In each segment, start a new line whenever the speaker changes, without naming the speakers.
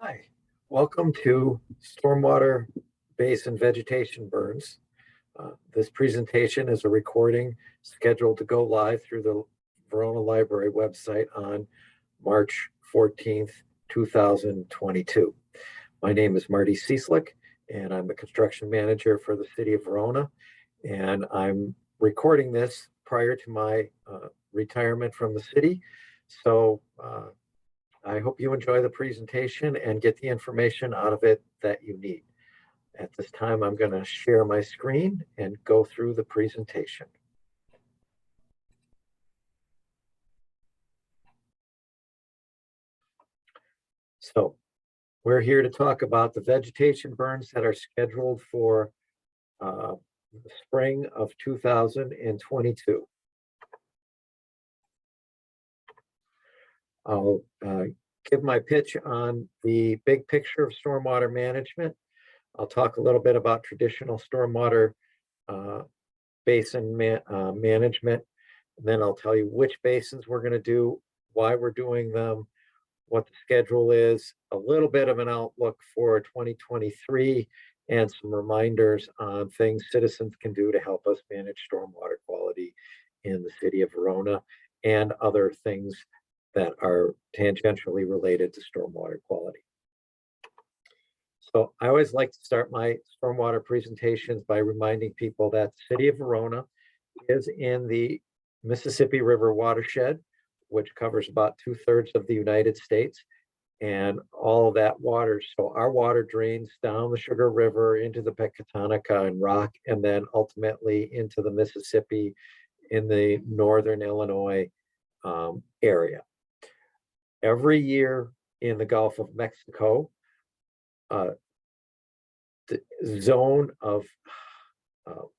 Hi, welcome to Stormwater Basin Vegetation Burns. This presentation is a recording scheduled to go live through the Verona Library website on March 14th, 2022. My name is Marty Cieslik, and I'm the construction manager for the city of Verona. And I'm recording this prior to my retirement from the city. So I hope you enjoy the presentation and get the information out of it that you need. At this time, I'm going to share my screen and go through the presentation. So we're here to talk about the vegetation burns that are scheduled for the spring of 2022. I'll give my pitch on the big picture of stormwater management. I'll talk a little bit about traditional stormwater basin management. And then I'll tell you which basins we're going to do, why we're doing them, what the schedule is, a little bit of an outlook for 2023, and some reminders on things citizens can do to help us manage stormwater quality in the city of Verona, and other things that are tangentially related to stormwater quality. So I always like to start my stormwater presentations by reminding people that the city of Verona is in the Mississippi River watershed, which covers about 2/3 of the United States, and all of that water. So our water drains down the Sugar River into the Pecatonica and Rock, and then ultimately into the Mississippi in the northern Illinois area. Every year in the Gulf of Mexico, the zone of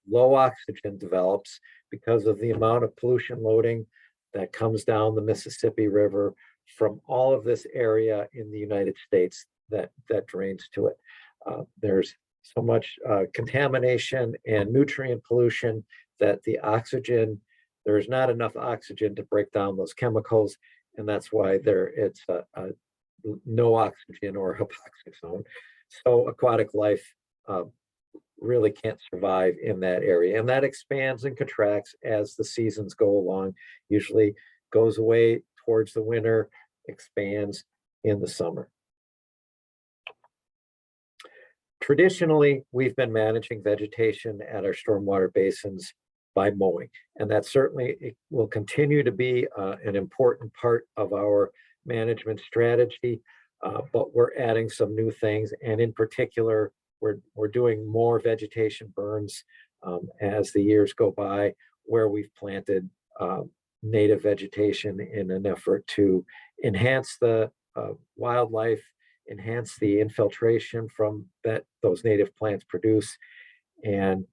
low oxygen develops because of the amount of pollution loading that comes down the Mississippi River from all of this area in the United States that drains to it. There's so much contamination and nutrient pollution that the oxygen, there's not enough oxygen to break down those chemicals, and that's why it's a no oxygen or hypoxic zone. So aquatic life really can't survive in that area, and that expands and contracts as the seasons go along. Usually goes away towards the winter, expands in the summer. Traditionally, we've been managing vegetation at our stormwater basins by mowing, and that certainly will continue to be an important part of our management strategy, but we're adding some new things, and in particular, we're doing more vegetation burns as the years go by, where we've planted native vegetation in an effort to enhance the wildlife, enhance the infiltration from those native plants produce, and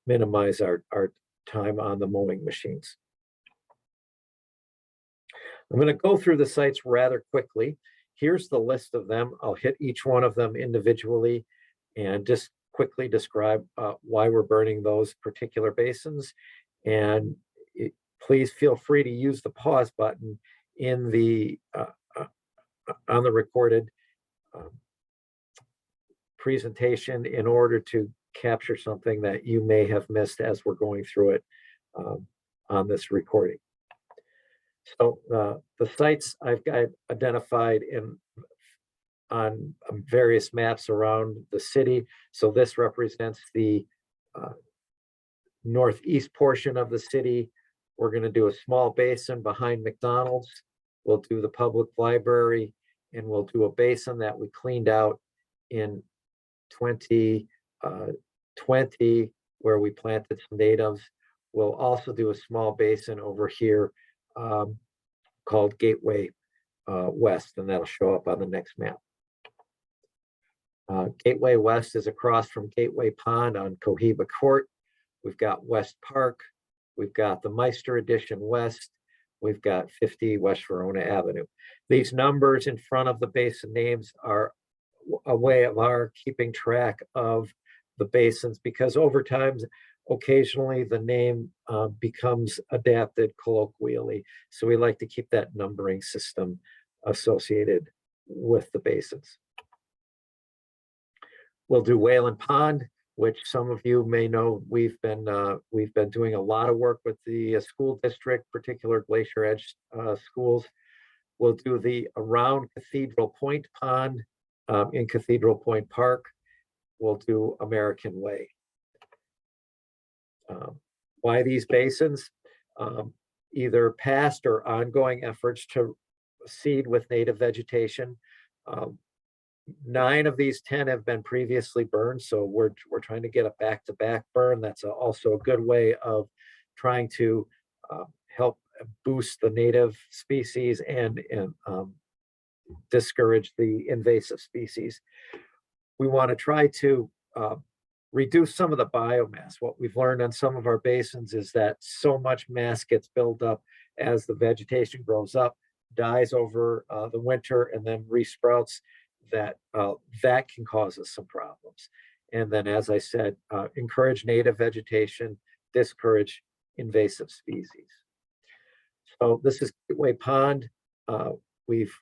minimize our time on the mowing machines. I'm going to go through the sites rather quickly. Here's the list of them. I'll hit each one of them individually and just quickly describe why we're burning those particular basins. And please feel free to use the pause button in the on the recorded presentation in order to capture something that you may have missed as we're going through it on this recording. So the sites I've got identified on various maps around the city. So this represents the northeast portion of the city. We're going to do a small basin behind McDonald's. We'll do the public library, and we'll do a basin that we cleaned out in 2020 where we planted some natives. We'll also do a small basin over here called Gateway West, and that'll show up on the next map. Gateway West is across from Gateway Pond on Cohiba Court. We've got West Park. We've got the Meister Addition West. We've got 50 West Verona Avenue. These numbers in front of the basin names are a way of our keeping track of the basins, because over time, occasionally the name becomes adapted colloquially. So we like to keep that numbering system associated with the basins. We'll do Whalen Pond, which some of you may know we've been doing a lot of work with the school district, particular Glacier Edge schools. We'll do the around Cathedral Point Pond in Cathedral Point Park. We'll do American Way. Why these basins? Either past or ongoing efforts to seed with native vegetation. 9 of these 10 have been previously burned, so we're trying to get a back-to-back burn. That's also a good way of trying to help boost the native species and discourage the invasive species. We want to try to reduce some of the biomass. What we've learned on some of our basins is that so much mass gets built up as the vegetation grows up, dies over the winter, and then resprouts, that that can cause us some problems. And then, as I said, encourage native vegetation, discourage invasive species. So this is Gateway Pond. We've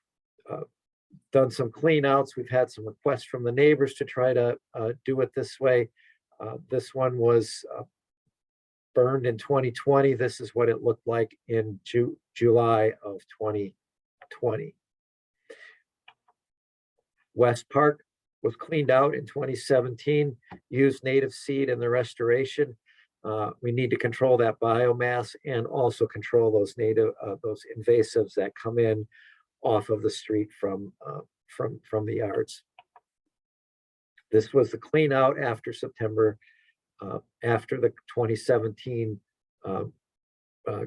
done some clean outs. We've had some requests from the neighbors to try to do it this way. This one was burned in 2020. This is what it looked like in July of 2020. West Park was cleaned out in 2017, used native seed in the restoration. We need to control that biomass and also control those those invasives that come in off of the street from the yards. This was the clean out after September, after the 2017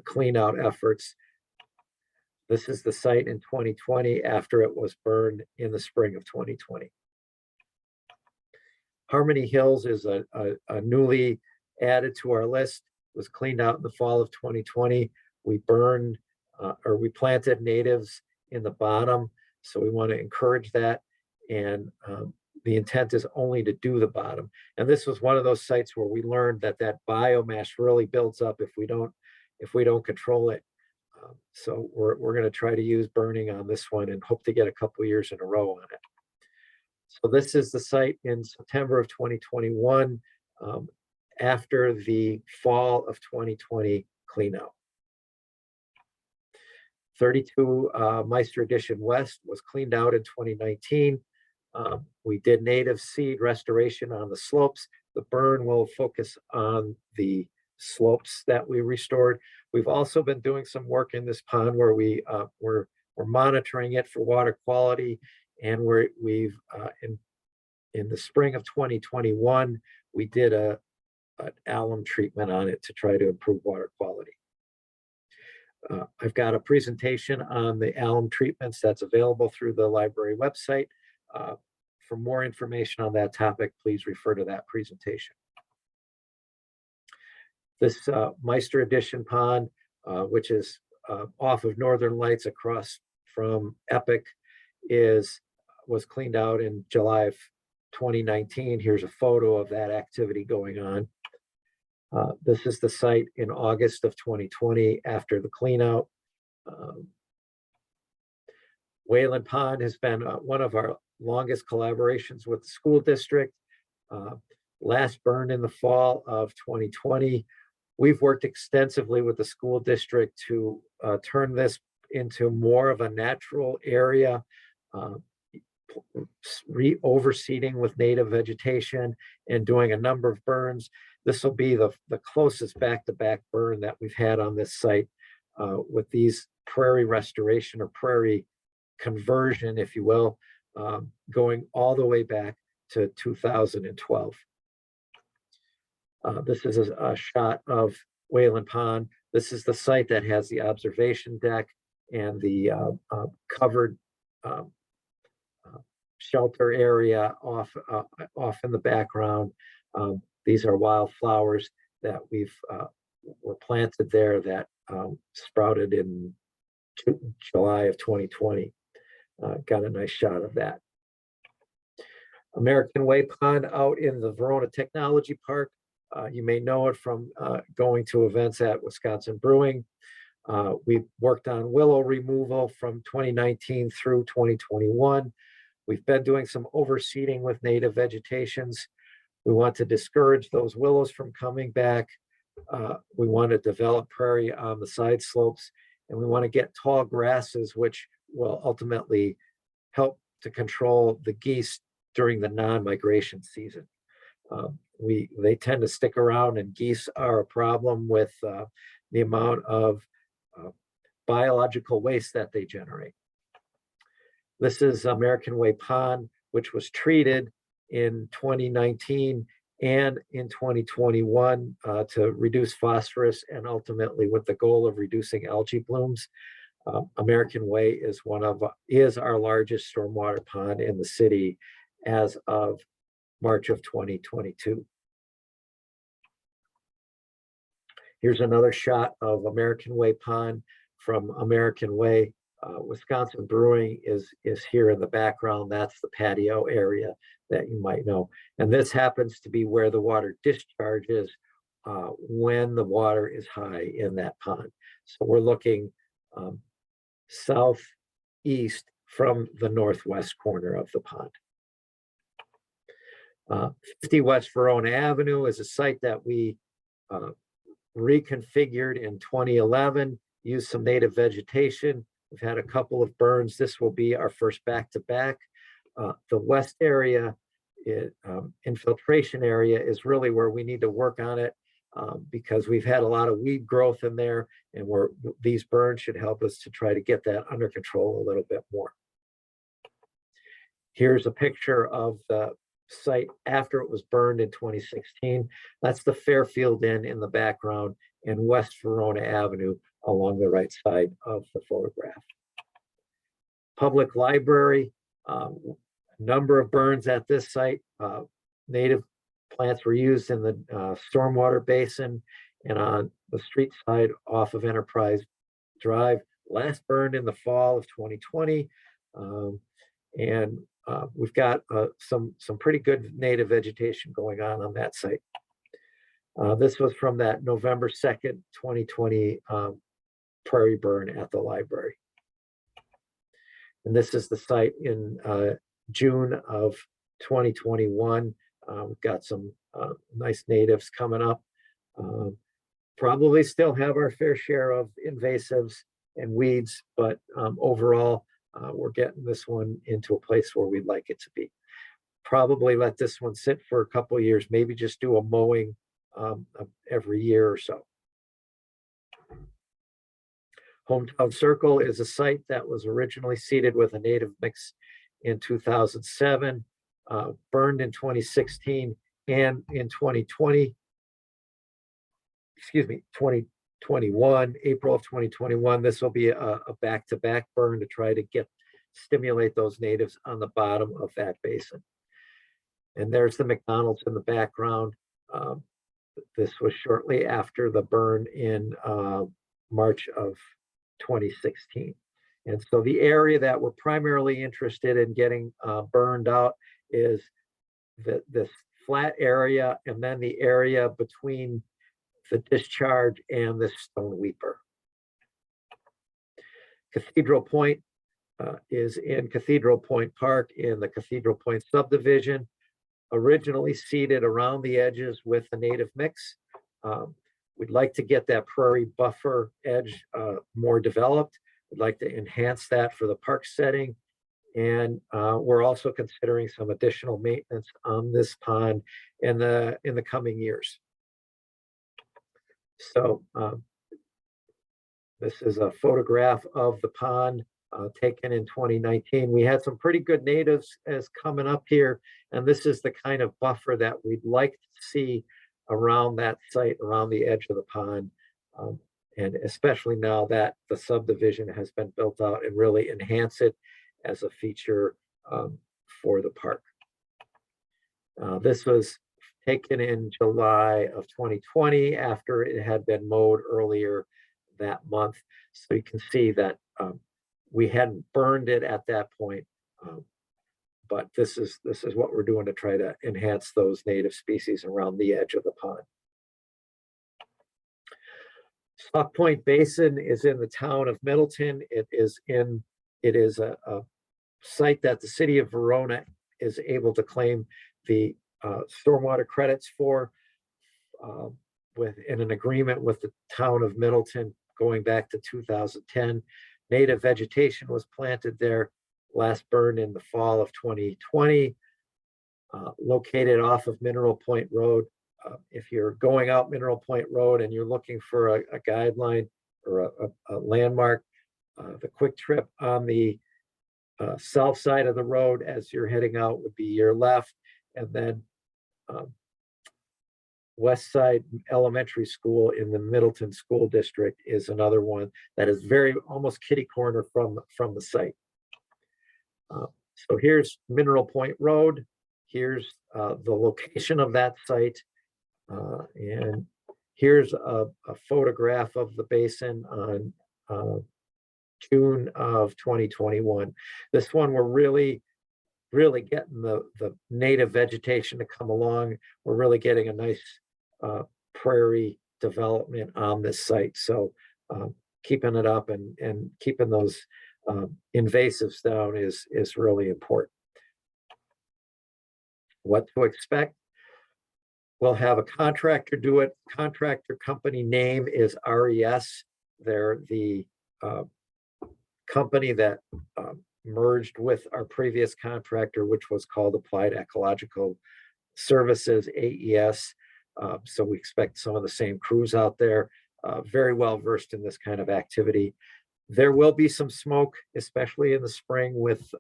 clean out efforts. This is the site in 2020 after it was burned in the spring of 2020. Harmony Hills is a newly added to our list, was cleaned out in the fall of 2020. We burned or we planted natives in the bottom. So we want to encourage that. And the intent is only to do the bottom. And this was one of those sites where we learned that that biomass really builds up if we don't control it. So we're going to try to use burning on this one and hope to get a couple years in a row on it. So this is the site in September of 2021, after the fall of 2020 cleanout. 32 Meister Edition West was cleaned out in 2019. We did native seed restoration on the slopes. The burn will focus on the slopes that we restored. We've also been doing some work in this pond where we're monitoring it for water quality, and we've in the spring of 2021 we did an alum treatment on it to try to improve water quality. I've got a presentation on the alum treatments that's available through the library website. For more information on that topic, please refer to that presentation. This Meister Edition pond, which is off of Northern Lights across from Epic, was cleaned out in July of 2019. Here's a photo of that activity going on. This is the site in August of 2020 after the cleanout. Whalen Pond has been one of our longest collaborations with the school district. Last burned in the fall of 2020. We've worked extensively with the school district to turn this into more of a natural area, overseeding with native vegetation and doing a number of burns. This will be the closest back-to-back burn that we've had on this site with these prairie restoration or prairie conversion, if you will, going all the way back to 2012. This is a shot of Whalen Pond. This is the site that has the observation deck and the covered shelter area off in the background. These are wildflowers that were planted there that sprouted in July of 2020. Got a nice shot of that. American Way Pond out in the Verona Technology Park. You may know it from going to events at Wisconsin Brewing. We've worked on willow removal from 2019 through 2021. We've been doing some overseeding with native vegetations. We want to discourage those willows from coming back. We want to develop prairie on the side slopes, and we want to get tall grasses, which will ultimately help to control the geese during the non-migration season. They tend to stick around, and geese are a problem with the amount of biological waste that they generate. This is American Way Pond, which was treated in 2019 and in 2021 to reduce phosphorus, and ultimately with the goal of reducing algae blooms. American Way is our largest stormwater pond in the city as of March of 2022. Here's another shot of American Way Pond from American Way. Wisconsin Brewing is here in the background. That's the patio area that you might know. And this happens to be where the water discharges when the water is high in that pond. So we're looking southeast from the northwest corner of the pond. 50 West Verona Avenue is a site that we reconfigured in 2011, used some native vegetation. We've had a couple of burns. This will be our first back-to-back. The west area, infiltration area, is really where we need to work on it because we've had a lot of weed growth in there, and these burns should help us to try to get that under control a little bit more. Here's a picture of the site after it was burned in 2016. That's the Fairfield Inn in the background, and West Verona Avenue along the right side of the photograph. Public library, number of burns at this site. Native plants were used in the stormwater basin and on the street side off of Enterprise Drive. Last burned in the fall of 2020. We've got some pretty good native vegetation going on that site. This was from that November 2nd, 2020 prairie burn at the library. And this is the site in June of 2021. We've got some nice natives coming up. Probably still have our fair share of invasives and weeds, but overall, we're getting this one into a place where we'd like it to be. Probably let this one sit for a couple of years, maybe just do a mowing every year or so. Hometown Circle is a site that was originally seeded with a native mix in 2007, burned in 2016, and in 2021, April of 2021. This will be a back-to-back burn to try to stimulate those natives on the bottom of that basin. And there's the McDonald's in the background. This was shortly after the burn in March of 2016. And so the area that we're primarily interested in getting burned out is this flat area, and then the area between the discharge and the stone weeper. Cathedral Point is in Cathedral Point Park in the Cathedral Point subdivision, originally seeded around the edges with a native mix. We'd like to get that prairie buffer edge more developed. We'd like to enhance that for the park setting. And we're also considering some additional maintenance on this pond in the coming years. So this is a photograph of the pond taken in 2019. We had some pretty good natives as coming up here, and this is the kind of buffer that we'd like to see around that site, around the edge of the pond, and especially now that the subdivision has been built out, and really enhance it as a feature for the park. This was taken in July of 2020 after it had been mowed earlier that month. So you can see that we hadn't burned it at that point, but this is what we're doing to try to enhance those native species around the edge of the pond. Hawk Point Basin is in the town of Middleton. It is a site that the city of Verona is able to claim the stormwater credits for in an agreement with the town of Middleton going back to 2010. Native vegetation was planted there, last burned in the fall of 2020, located off of Mineral Point Road. If you're going out Mineral Point Road and you're looking for a guideline or a landmark, the quick trip on the south side of the road as you're heading out would be your left, and then West Side Elementary School in the Middleton School District is another one that is very almost kitty corner from the site. So here's Mineral Point Road. Here's the location of that site. And here's a photograph of the basin on June of 2021. This one, we're really getting the native vegetation to come along. We're really getting a nice prairie development on this site. So keeping it up and keeping those invasives down is really important. What to expect? We'll have a contractor do it. Contractor company name is RES. They're the company that merged with our previous contractor, which was called Applied Ecological Services, AES. So we expect some of the same crews out there, very well versed in this kind of activity. There will be some smoke, especially in the spring with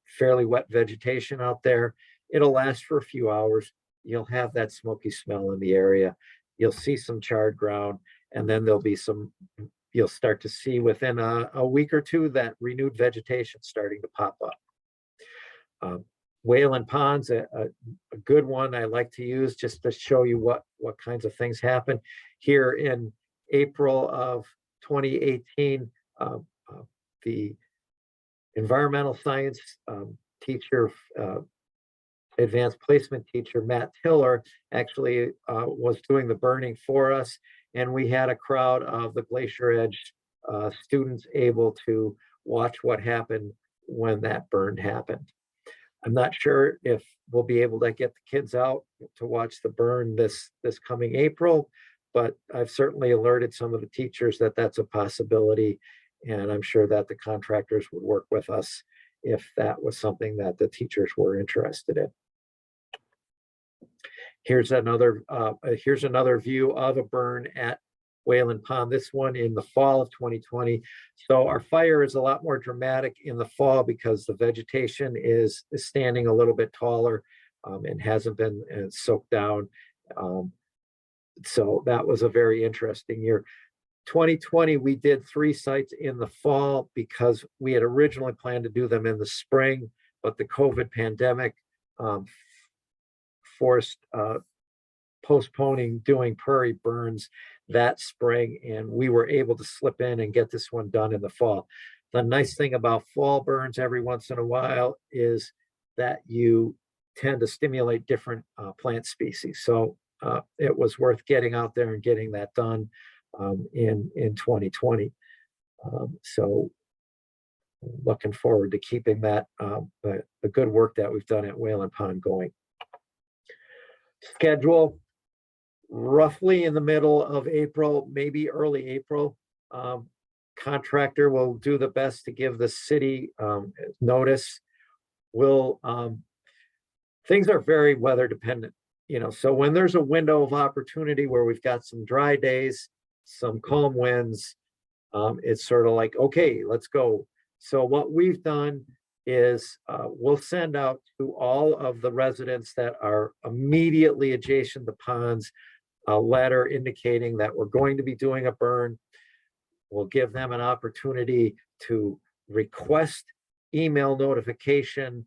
fairly wet vegetation out there. It'll last for a few hours. You'll have that smoky smell in the area. You'll see some charred ground, and then there'll be you'll start to see within a week or two that renewed vegetation starting to pop up. Whalen Pond's a good one I like to use just to show you what kinds of things happen. Here in April of 2018, the environmental science teacher, advanced placement teacher, Matt Tiller, actually was doing the burning for us. And we had a crowd of the Glacier Edge students able to watch what happened when that burn happened. I'm not sure if we'll be able to get the kids out to watch the burn this coming April, but I've certainly alerted some of the teachers that that's a possibility. And I'm sure that the contractors would work with us if that was something that the teachers were interested in. Here's another view of a burn at Whalen Pond, this one in the fall of 2020. So our fire is a lot more dramatic in the fall because the vegetation is standing a little bit taller and hasn't been soaked down. So that was a very interesting year. 2020, we did 3 sites in the fall because we had originally planned to do them in the spring, but the COVID pandemic forced postponing doing prairie burns that spring, and we were able to slip in and get this one done in the fall. The nice thing about fall burns every once in a while is that you tend to stimulate different plant species. So it was worth getting out there and getting that done in 2020. So looking forward to keeping that the good work that we've done at Whalen Pond going. Schedule, roughly in the middle of April, maybe early April. Contractor will do the best to give the city notice. Things are very weather dependent, so when there's a window of opportunity where we've got some dry days, some calm winds, it's sort of like, okay, let's go. So what we've done is we'll send out to all of the residents that are immediately adjacent to ponds a letter indicating that we're going to be doing a burn. We'll give them an opportunity to request email notification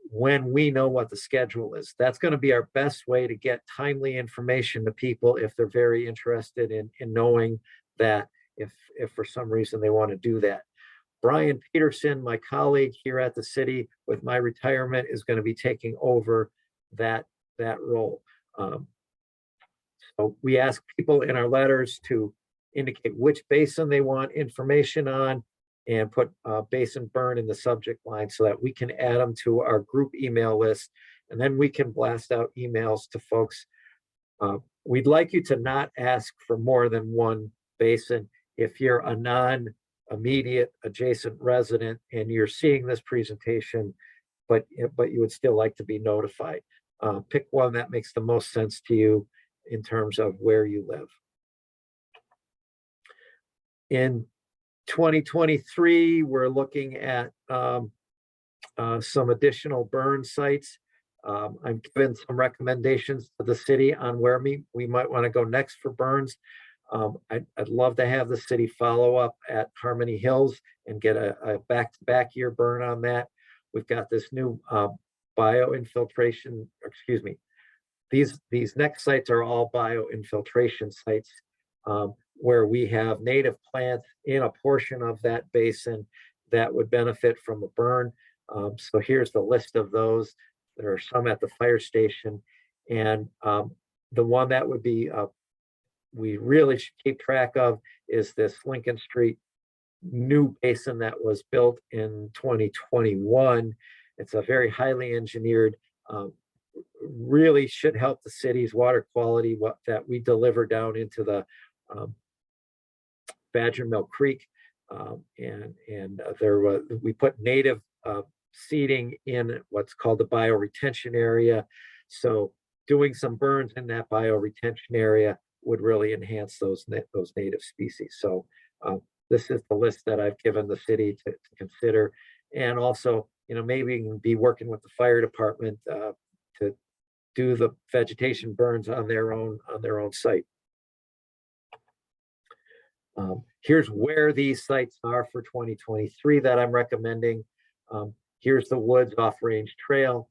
when we know what the schedule is. That's going to be our best way to get timely information to people if they're very interested in knowing that if for some reason they want to do that. Brian Peterson, my colleague here at the city with my retirement, is going to be taking over that role. So we ask people in our letters to indicate which basin they want information on, and put basin burn in the subject line so that we can add them to our group email list. And then we can blast out emails to folks. We'd like you to not ask for more than one basin. If you're a non-immediate adjacent resident and you're seeing this presentation, but you would still like to be notified, pick one that makes the most sense to you in terms of where you live. In 2023, we're looking at some additional burn sites. I'm given some recommendations to the city on where we might want to go next for burns. I'd love to have the city follow up at Harmony Hills and get a back-to-back year burn on that. We've got this new bioinfiltration, excuse me. These next sites are all bioinfiltration sites where we have native plants in a portion of that basin that would benefit from a burn. So here's the list of those. There are some at the fire station, and the one that would be we really should keep track of is this Lincoln Street new basin that was built in 2021. It's a very highly engineered, really should help the city's water quality that we deliver down into the Badger Mill Creek. We put native seeding in what's called the bioretention area. So doing some burns in that bioretention area would really enhance those native species. So this is the list that I've given the city to consider. And also, maybe you can be working with the fire department to do the vegetation burns on their own site. Here's where these sites are for 2023 that I'm recommending. Here's the woods off Range Trail,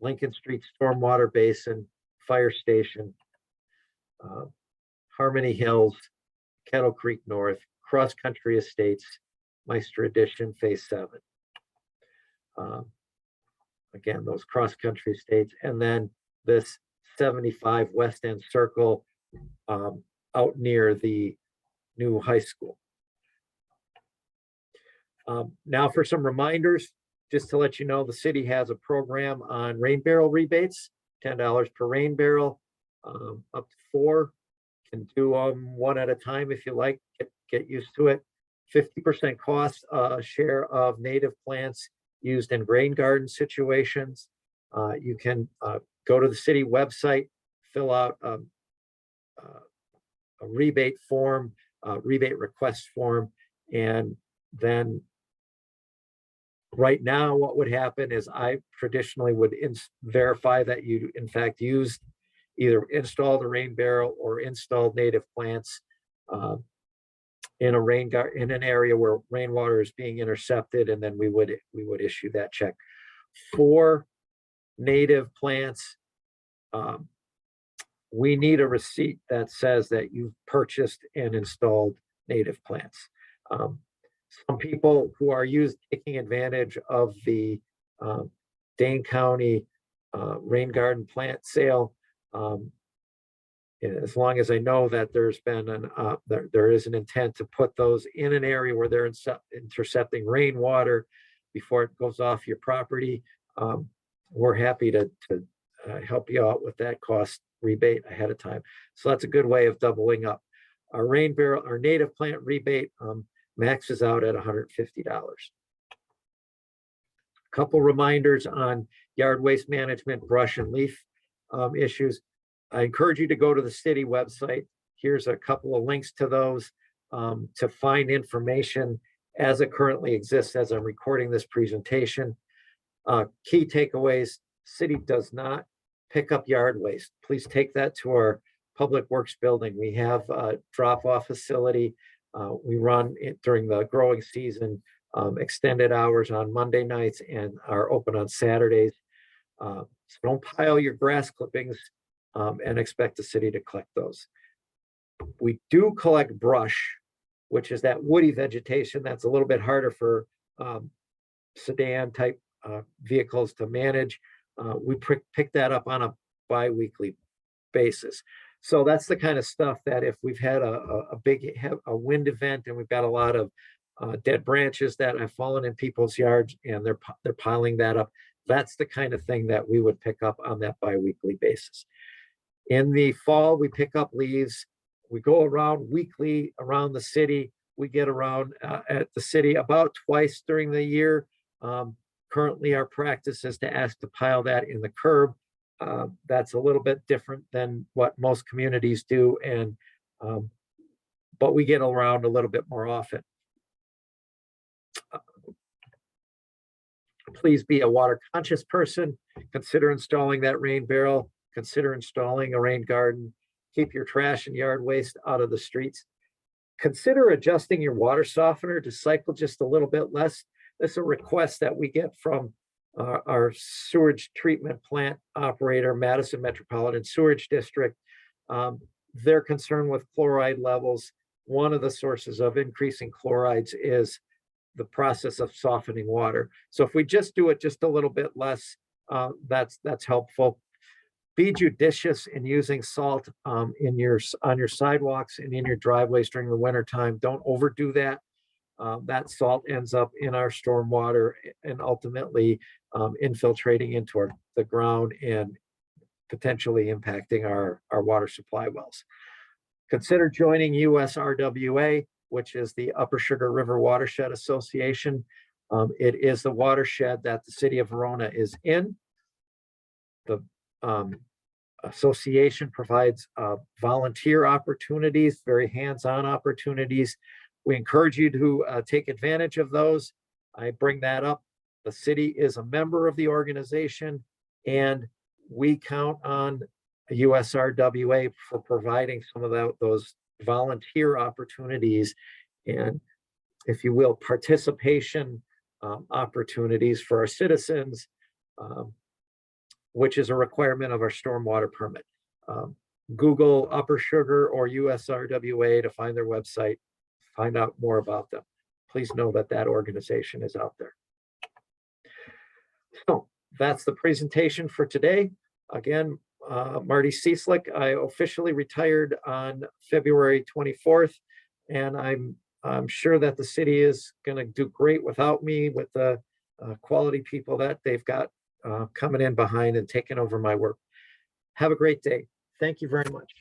Lincoln Street Stormwater Basin, Fire Station, Harmony Hills, Kettle Creek North, Cross Country Estates, Meister Addition, Phase 7. Again, those cross country estates, and then this 75 West End Circle out near the new high school. Now for some reminders, just to let you know, the city has a program on rain barrel rebates, $10 per rain barrel, up to 4. Can do one at a time if you like, get used to it. 50% cost share of native plants used in rain garden situations. You can go to the city website, fill out a rebate form, rebate request form, and then right now what would happen is I traditionally would verify that you in fact used either installed a rain barrel or installed native plants in an area where rainwater is being intercepted, and then we would issue that check. For native plants, we need a receipt that says that you've purchased and installed native plants. Some people who are taking advantage of the Dane County rain garden plant sale, as long as I know that there's been there is an intent to put those in an area where they're intercepting rainwater before it goes off your property, we're happy to help you out with that cost rebate ahead of time. So that's a good way of doubling up. Our rain barrel, our native plant rebate maxes out at $150. A couple reminders on yard waste management, brush and leaf issues. I encourage you to go to the city website. Here's a couple of links to those to find information as it currently exists as I'm recording this presentation. Key takeaways: city does not pick up yard waste. Please take that to our Public Works building. We have a drop-off facility. We run it during the growing season, extended hours on Monday nights, and are open on Saturdays. So don't pile your grass clippings and expect the city to collect those. We do collect brush, which is that woody vegetation that's a little bit harder for sedan type vehicles to manage. We pick that up on a bi-weekly basis. So that's the kind of stuff that if we've had a big wind event and we've got a lot of dead branches that have fallen in people's yards and they're piling that up, that's the kind of thing that we would pick up on that biweekly basis. In the fall, we pick up leaves. We go around weekly around the city. We get around at the city about twice during the year. Currently, our practice is to ask to pile that in the curb. That's a little bit different than what most communities do, and but we get around a little bit more often. Please be a water conscious person. Consider installing that rain barrel. Consider installing a rain garden. Keep your trash and yard waste out of the streets. Consider adjusting your water softener to cycle just a little bit less. That's a request that we get from our sewage treatment plant operator, Madison Metropolitan Sewerage District. They're concerned with chloride levels. One of the sources of increasing chlorides is the process of softening water. So if we just do it just a little bit less, that's helpful. Be judicious in using salt on your sidewalks and in your driveways during the winter time. Don't overdo that. That salt ends up in our stormwater and ultimately infiltrating into the ground and potentially impacting our water supply wells. Consider joining USRWA, which is the Upper Sugar River Watershed Association. It is the watershed that the city of Verona is in. The association provides volunteer opportunities, very hands-on opportunities. We encourage you to take advantage of those. I bring that up. The city is a member of the organization, and we count on USRWA for providing some of those volunteer opportunities and, if you will, participation opportunities for our citizens, which is a requirement of our stormwater permit. Google Upper Sugar or USRWA to find their website, find out more about them. Please know that that organization is out there. So that's the presentation for today. Again, Marty Cieslik. I officially retired on February 24th, and I'm sure that the city is going to do great without me, with the quality people that they've got coming in behind and taking over my work. Have a great day. Thank you very much.